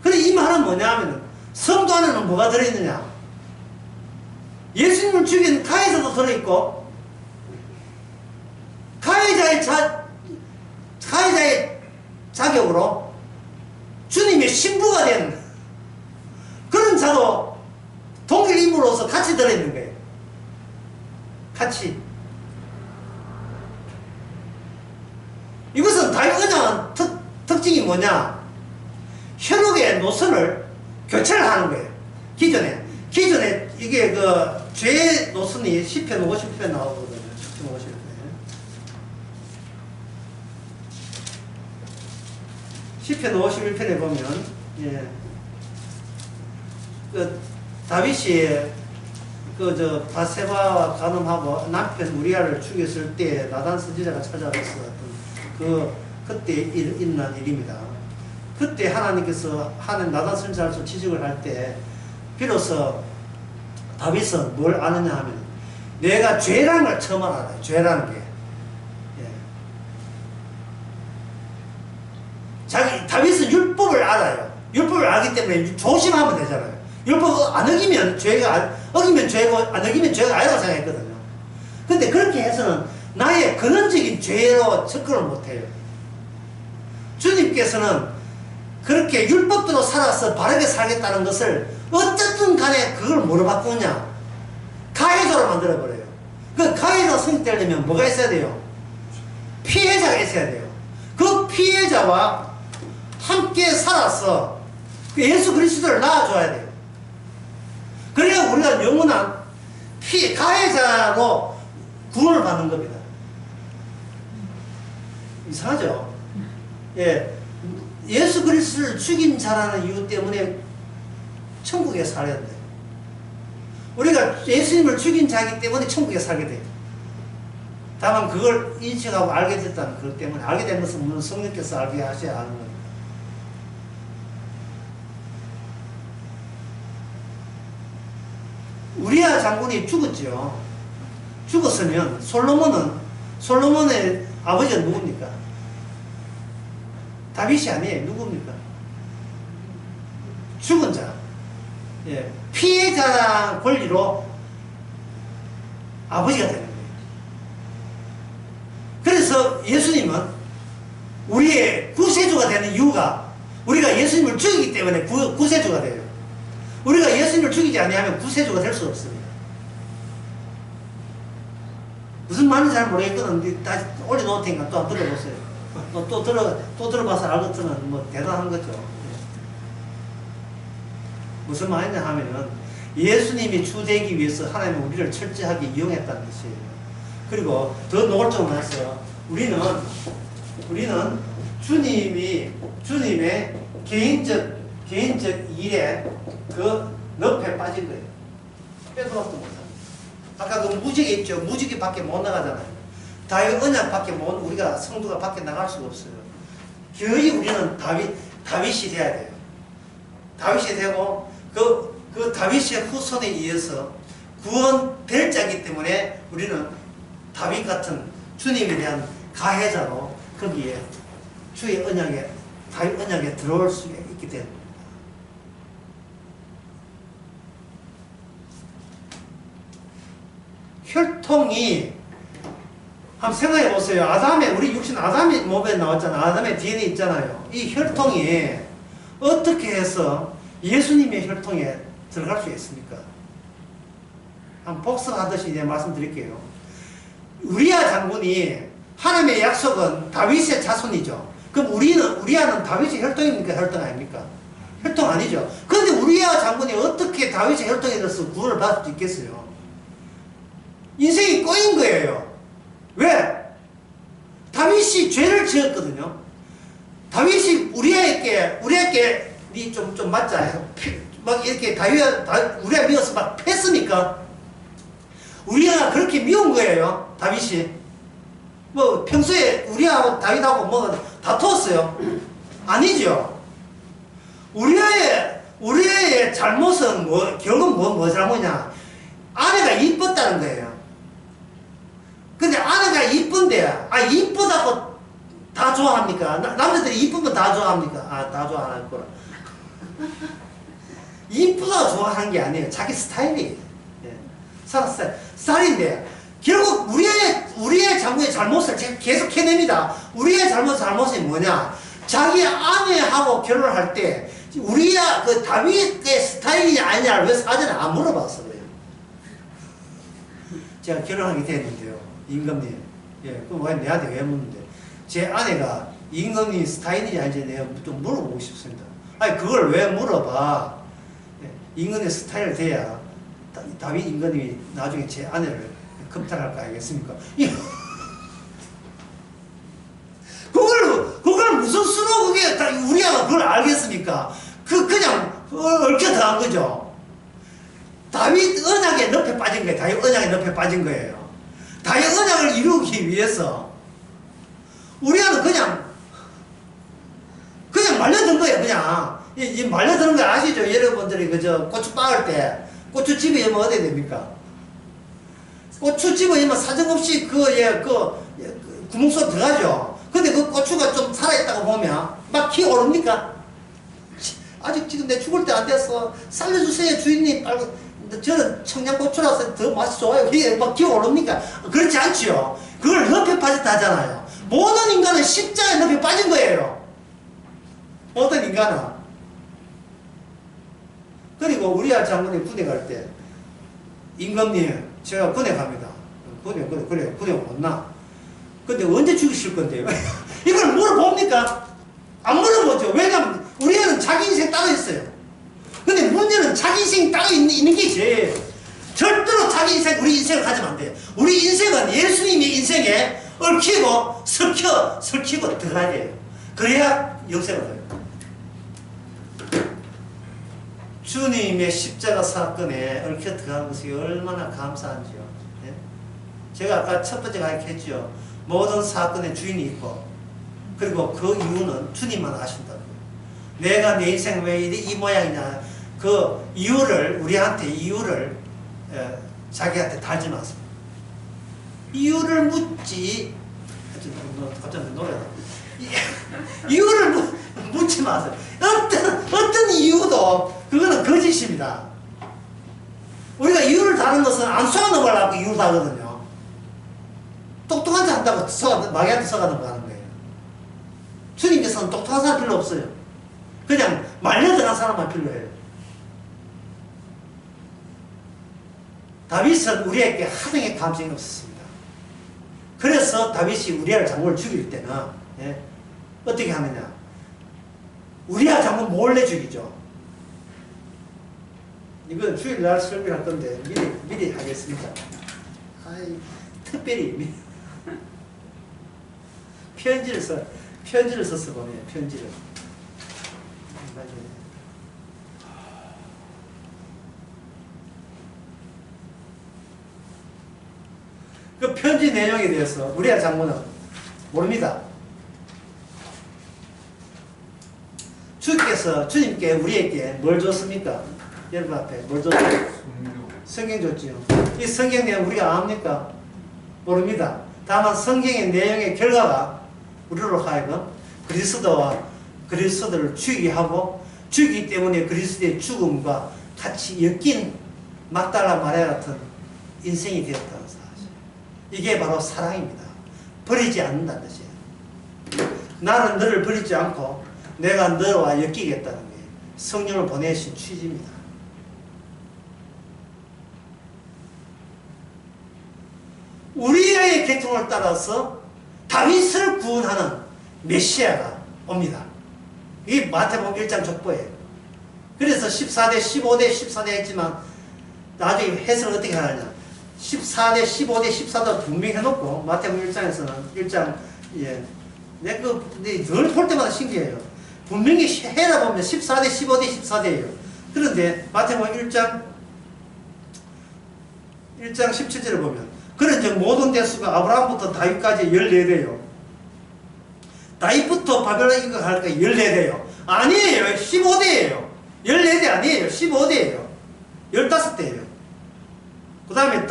근데 이 말은 뭐냐 하면 성도 안에는 뭐가 들어있느냐? 예수님을 죽인 가해자도 들어있고 가해자의 자격으로 주님의 신부가 된 그런 자도 동일 인물로서 같이 들어있는 거예요. 같이. 이것은 다윗 언약은 특징이 뭐냐? 혈육의 노선을 교체를 하는 거예요. 기존에 이게 그 죄의 노선이 10편 50편 나오거든요. 10편 50편. 10편 51편에 보면, 예. 그, 다윗이, 바세바와 간음하고 남편 우리아를 죽였을 때 나단 선지자가 찾아와서 그때 일어난 일입니다. 그때 하나님께서 나단 선지자로서 지적을 할 때, 비로소 다윗은 뭘 아느냐 하면, 내가 죄라는 걸 처음 알아요. 죄라는 게. 다윗은 율법을 알아요. 율법을 알기 때문에 조심하면 되잖아요. 율법 안 어기면 죄가, 어기면 죄고, 안 어기면 죄가 아니라고 생각했거든요. 근데 그렇게 해서는 나의 근원적인 죄로 접근을 못해요. 주님께서는 그렇게 율법대로 살아서 바르게 살겠다는 것을 어쨌든 간에 그걸 뭐로 바꾸냐? 가해자로 만들어버려요. 그 가해자 성립되려면 뭐가 있어야 돼요? 피해자가 있어야 돼요. 그 피해자와 함께 살아서 예수 그리스도를 낳아줘야 돼요. 그래야 우리가 영원한 가해자로 구원을 받는 겁니다. 이상하죠? 예. 예수 그리스도를 죽인 자라는 이유 때문에 천국에 살아야 돼요. 우리가 예수님을 죽인 자이기 때문에 천국에 살게 돼요. 다만 그걸 인식하고 알게 됐다는 그것 때문에 알게 된 것은 물론 성령께서 알게 하셔야 하는 겁니다. 우리아 장군이 죽었죠. 죽었으면 솔로몬의 아버지가 누굽니까? 다윗이 아니에요. 누굽니까? 죽은 자. 예. 피해자 권리로 아버지가 되는 거예요. 그래서 예수님은 우리의 구세주가 되는 이유가 우리가 예수님을 죽이기 때문에 구세주가 돼요. 우리가 예수님을 죽이지 아니하면 구세주가 될 수 없습니다. 무슨 말인지 잘 모르겠거든. 다시 올려놓을 테니까 또 한번 들어보세요. 또 들어봐서 알겠지만 뭐 대단한 거죠. 무슨 말이냐 하면은 예수님이 주되기 위해서 하나님은 우리를 철저하게 이용했다는 것이에요. 그리고 더 노골적으로 해서 우리는 주님의 개인적 일에 그 늪에 빠진 거예요. 빼도 박도 못합니다. 아까 그 무지개 있죠. 무지개 밖에 못 나가잖아요. 다윗 언약 밖에 우리가 성도가 밖에 나갈 수가 없어요. 거의 우리는 다윗이 돼야 돼요. 다윗이 되고 그 다윗의 후손에 의해서 구원될 자이기 때문에 우리는 다윗 같은 주님에 대한 가해자로 거기에 주의 언약에 다윗 언약에 들어올 수 있게 됩니다. 혈통이 한번 생각해 보세요. 우리 육신 아담의 몸에 나왔잖아요. 아담의 DNA 있잖아요. 이 혈통이 어떻게 해서 예수님의 혈통에 들어갈 수 있습니까? 한번 복습하듯이 이제 말씀드릴게요. 우리아 장군이 하나님의 약속은 다윗의 자손이죠. 그럼 우리아는 다윗의 혈통입니까? 혈통 아닙니까? 혈통 아니죠. 그런데 우리아 장군이 어떻게 다윗의 혈통에 대해서 구원을 받을 수 있겠어요? 인생이 꼬인 거예요. 왜? 다윗이 죄를 지었거든요. 다윗이 우리에게 니 좀 맞자. 막 이렇게 우리가 미워서 막 패습니까? 우리가 그렇게 미운 거예요. 다윗이. 뭐 평소에 우리하고 다윗하고 뭐 다투었어요? 아니죠. 우리의 잘못은 결국 뭐 잘못이냐? 아내가 이뻤다는 거예요. 근데 아내가 이쁜데, 이쁘다고 다 좋아합니까? 남자들이 이쁘면 다 좋아합니까? 다 좋아 안 할 거라. 이쁘다고 좋아하는 게 아니에요. 자기 스타일이에요. 예. 스타일인데, 결국 우리의 장군의 잘못을 계속 해냅니다. 우리의 잘못이 뭐냐? 자기 아내하고 결혼할 때, 그 다윗의 스타일이 아니냐를 왜 사전에 안 물어봤어, 그래요. 제가 결혼하게 됐는데요. 임금님. 예, 그럼 왜 내한테 왜 묻는데? 제 아내가 임금님 스타일이지 아닌지 내가 좀 물어보고 싶습니다. 그걸 왜 물어봐? 예, 임금의 스타일 돼야 다윗 임금님이 나중에 제 아내를 검탈할 거 알겠습니까? 그걸 무슨 수로 우리가 그걸 알겠습니까? 그냥 얽혀 들어간 거죠. 다윗 언약의 늪에 빠진 거예요. 다윗 언약의 늪에 빠진 거예요. 다윗 언약을 이루기 위해서 우리는 그냥 말려든 거예요. 그냥 이 말려드는 거 아시죠? 여러분들이 고추 빻을 때 고추 집에 오면 어떻게 됩니까? 고추 집에 오면 사정없이 구멍 속 들어가죠. 근데 그 고추가 좀 살아있다고 보면 막 기어오릅니까? 아직 지금 내 죽을 때 안 됐어. 살려주세요 주인님. 저는 청양고추라서 더 맛이 좋아요. 이게 막 기어오릅니까? 그렇지 않지요. 그걸 늪에 빠졌다 하잖아요. 모든 인간은 십자가에 늪에 빠진 거예요. 모든 인간은. 그리고 우리아 장군이 군에 갈 때 임금님 제가 군에 갑니다. 군에 못 나. 근데 언제 죽이실 건데요? 이걸 물어봅니까? 안 물어보죠. 왜냐면 우리는 자기 인생 따로 있어요. 근데 문제는 자기 인생이 따로 있는 게 제일 절대로 자기 인생, 우리 인생을 가지면 안 돼요. 우리 인생은 예수님의 인생에 얽히고 설키고 들어가야 돼요. 그래야 역사가 돼요. 주님의 십자가 사건에 얽혀 들어간 것이 얼마나 감사한지요. 네? 제가 아까 첫 번째 가르쳤죠. 모든 사건의 주인이 있고 그리고 그 이유는 주님만 아신다고요. 내가 내 인생 왜 이 모양이냐 그 이유를 자기한테 달지 마세요. 이유를 묻지 갑자기 노래다. 이유를 묻지 마세요. 어떤 이유도 그거는 거짓입니다. 우리가 이유를 다는 것은 안 속아 넘어가려고 이유를 다거든요. 똑똑한 자 한다고 마귀한테 속아 넘어가는 거예요. 주님께서는 똑똑한 사람 필요 없어요. 그냥 말려들어간 사람만 필요해요. 다윗은 우리에게 하등의 감정이 없었습니다. 그래서 다윗이 우리아 장군을 죽일 때는 어떻게 하느냐? 우리아 장군 몰래 죽이죠. 이건 주일날 설명할 건데 미리 하겠습니다. 특별히 편지를 써서 보내요. 편지를. 그 편지 내용에 대해서 우리아 장군은 모릅니다. 주님께 우리에게 뭘 줬습니까? 여러분 앞에 뭘 줬어요? 성경 줬지요. 이 성경 내용 우리가 압니까? 모릅니다. 다만 성경의 내용의 결과가 우리로 하여금 그리스도를 죽이하고 죽이기 때문에 그리스도의 죽음과 같이 엮인 막달라 마리아 같은 인생이 되었다는 사실. 이게 바로 사랑입니다. 버리지 않는다는 뜻이에요. 나는 너를 버리지 않고 내가 너와 엮이겠다는 게 성령을 보내신 취지입니다. 우리의 계통을 따라서 다윗을 구원하는 메시아가 옵니다. 이 마태복음 1장 족보예요. 그래서 14대, 15대, 14대 했지만 나중에 해석을 어떻게 하느냐. 14대, 15대, 14도 분명히 해놓고 마태복음 1장에서는 1장 늘 볼 때마다 신기해요. 분명히 해라 보면 14대, 15대, 14대예요. 그런데 마태복음 1장 17절을 보면 그런 즉 모든 대수가 아브라함부터 다윗까지 14대요. 다윗부터 바벨론 이거할까 14대요. 아니에요. 15대예요. 14대 아니에요. 15대예요. 15대예요. 그 다음에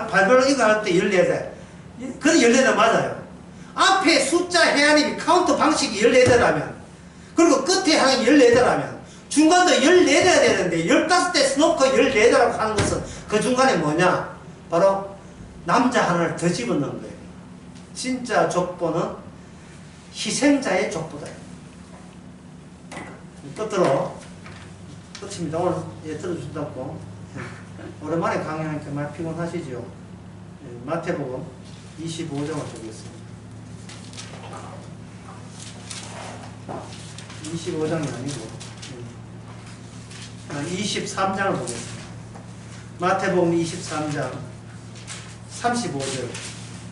바벨론 이거 할 때 14대. 그건 14대 맞아요. 앞에 숫자 해아님이 카운트 방식이 14대라면, 그리고 끝에 하는 14대라면, 중간도 14대가 되는데, 15대 놓고 14대라고 하는 것은 그 중간에 뭐냐? 바로 남자 하나를 더 집어넣은 거예요. 진짜 족보는 희생자의 족보다. 끝입니다. 오늘 들어주신다고. 오랜만에 강의하니까 많이 피곤하시죠? 마태복음 25장을 보겠습니다. 25장이 아니고 23장을 보겠습니다. 마태복음 23장 35절.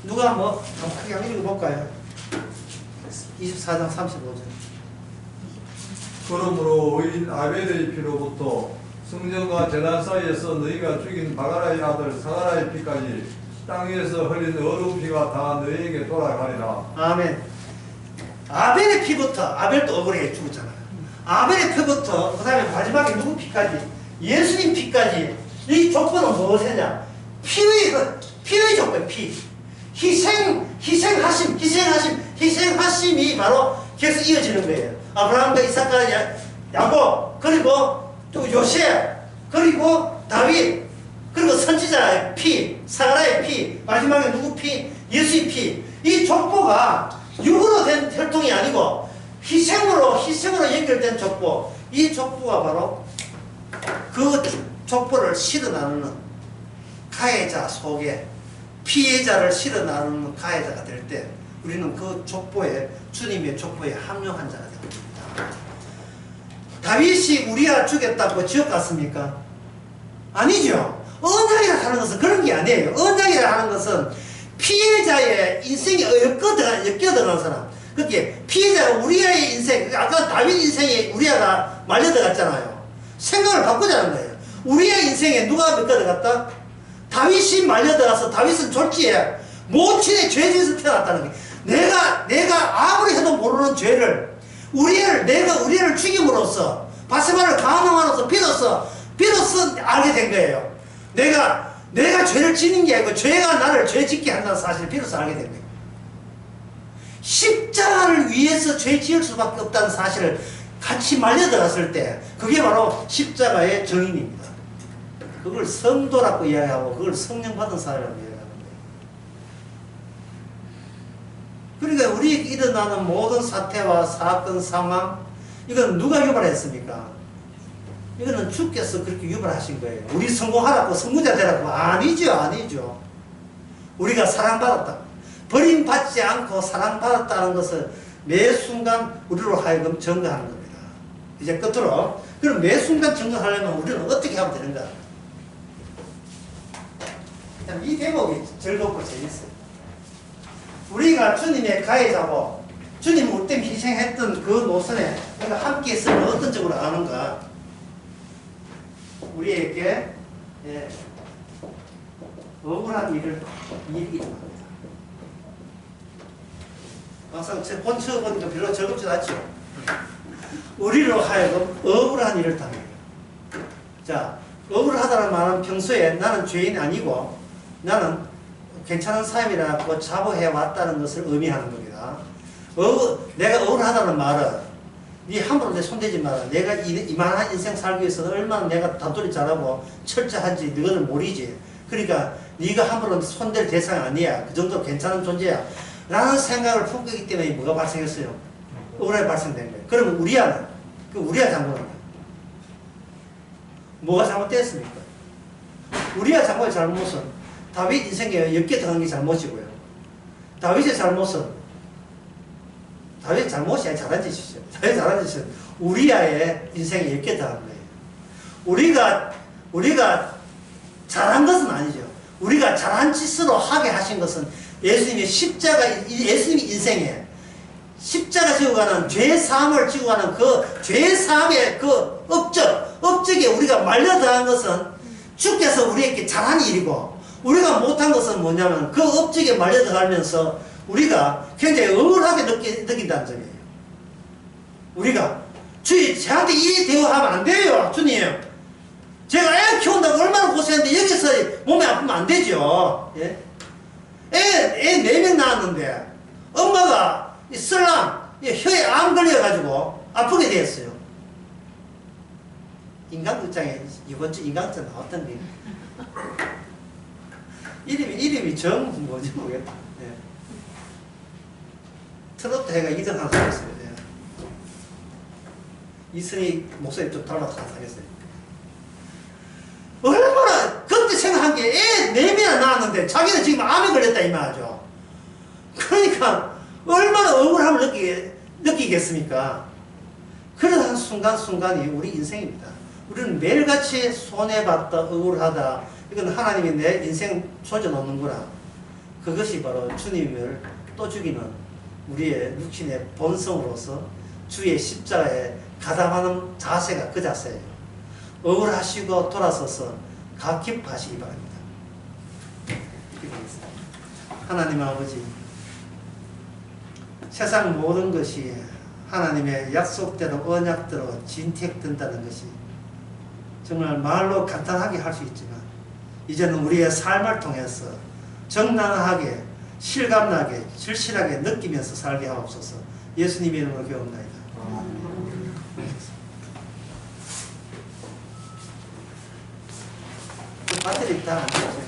누가 한번 크게 한번 읽어볼까요? 24장 35절. 그러므로 의인 아벨의 피로부터 성전과 제단 사이에서 너희가 죽인 바가라의 아들 사가라의 피까지 땅 위에서 흘린 어른 피가 다 너희에게 돌아가리라. 아멘. 아벨의 피부터, 아벨도 억울하게 죽었잖아요. 아벨의 피부터 그 다음에 마지막에 누구 피까지? 예수님 피까지. 이 족보는 무엇이냐? 피의 족보예요. 피. 희생하심이 바로 계속 이어지는 거예요. 아브라함과 이삭과 야곱, 그리고 또 요셉, 그리고 다윗, 그리고 선지자의 피, 사가라의 피, 마지막에 누구 피? 예수의 피. 이 족보가 육으로 된 혈통이 아니고 희생으로 연결된 족보. 이 족보가 바로 그 족보를 실어 나누는 가해자 속에 피해자를 실어 나누는 가해자가 될 때 우리는 그 족보에, 주님의 족보에 합류한 자가 됩니다. 다윗이 우리가 죽였다고 지옥 갔습니까? 아니죠. 언약이라 하는 것은 그런 게 아니에요. 언약이라 하는 것은 피해자의 인생에 엮여들어간 사람. 그게 피해자가 우리아의 인생, 아까 다윗 인생에 우리아가 말려들어갔잖아요. 생각을 바꾸자는 거예요. 우리아의 인생에 누가 들어갔다? 다윗이 말려들어가서 다윗은 졸지에 모친의 죄에서 태어났다는 거예요. 내가 아무리 해도 모르는 죄를 내가 우리를 죽임으로써 바세바를 강함함으로써 비로소 알게 된 거예요. 내가 죄를 지는 게 아니고 죄가 나를 죄 짓게 한다는 사실을 비로소 알게 된 거예요. 십자가를 위해서 죄 지을 수밖에 없다는 사실을 같이 말려들었을 때 그게 바로 십자가의 정인입니다. 그걸 성도라고 이야기하고 그걸 성령 받은 사람이라고 이야기하는 거예요. 그러니까 우리에게 일어나는 모든 사태와 사건, 상황, 이건 누가 유발했습니까? 이거는 주께서 그렇게 유발하신 거예요. 우리 성공하라고, 성공자 되라고. 아니죠. 우리가 사랑받았다. 버림받지 않고 사랑받았다는 것을 매 순간 우리로 하여금 증거하는 겁니다. 이제 끝으로, 그럼 매 순간 증거하려면 우리는 어떻게 하면 되는가? 이 대목이 즐겁고 재밌어요. 우리가 주님의 가해자고 주님 우리 때문에 희생했던 그 노선에 우리가 함께 있으면 어떤 쪽으로 가는가? 우리에게 억울한 일이 일어납니다. 항상 본처 보니까 별로 즐겁지 않죠? 우리로 하여금 억울한 일을 당해요. 자, 억울하다는 말은 평소에 나는 죄인이 아니고 나는 괜찮은 사람이라고 자부해 왔다는 것을 의미하는 겁니다. 내가 억울하다는 말은 네 함부로 내 손대지 마라. 내가 이만한 인생 살기 위해서는 얼마나 내가 단돌이 잘하고 철저한지 너는 모르지. 그러니까 네가 함부로 손댈 대상이 아니야. 그 정도 괜찮은 존재야. 라는 생각을 품고 있기 때문에 뭐가 발생했어요? 억울함이 발생된 거예요. 그러면 우리아 장군은 뭐가 잘못됐습니까? 우리아 장군의 잘못은 다윗 인생에 엮여 들어간 게 잘못이고요. 다윗의 잘못은 다윗 잘못이 아니라 잘한 짓이죠. 다윗 잘한 짓은 우리아의 인생에 이렇게 더한 거예요. 우리가 잘한 것은 아니죠. 우리가 잘한 짓으로 하게 하신 것은 예수님의 십자가, 예수님의 인생에 십자가 지고 가는 죄 사함을 지고 가는 그 죄 사함의 그 업적에 우리가 말려 더한 것은 주께서 우리에게 잘한 일이고, 우리가 못한 것은 뭐냐면 그 업적에 말려 더하면서 우리가 굉장히 억울하게 느낀다는 점이에요. 우리가 주님 저한테 이 대우하면 안 돼요. 주님 제가 애 키운다고 얼마나 고생했는데 여기서 몸이 아프면 안 되죠. 예? 애 4명 낳았는데 엄마가 이 설랑 혀에 암 걸려가지고 아프게 되었어요. 인간극장에 이번 주 인간극장 나왔던 게 이름이 뭐지 모르겠다. 예. 트로트 해가 2등 한 사람 있어요. 예. 이승희 목소리 좀 닮아서 한 사람 있어요. 얼마나 그때 생각한 게 애 4명이나 낳았는데 자기는 지금 암에 걸렸다 이 말이죠. 그러니까 얼마나 억울함을 느끼겠습니까? 그런 한 순간순간이 우리 인생입니다. 우리는 매일같이 손해봤다 억울하다, 이건 하나님이 내 인생 조져놓는구나. 그것이 바로 주님을 또 죽이는 우리의 육신의 본성으로서 주의 십자가에 가담하는 자세가 그 자세예요. 억울하시고 돌아서서 감격하시기 바랍니다. 기도하겠습니다. 하나님 아버지, 세상 모든 것이 하나님의 약속대로 언약대로 진택된다는 것이 정말 말로 간단하게 할 수 있지만 이제는 우리의 삶을 통해서 정당하게 실감나게 절실하게 느끼면서 살게 하옵소서. 예수님의 이름으로 기도합니다. 배터리 다 안 되죠.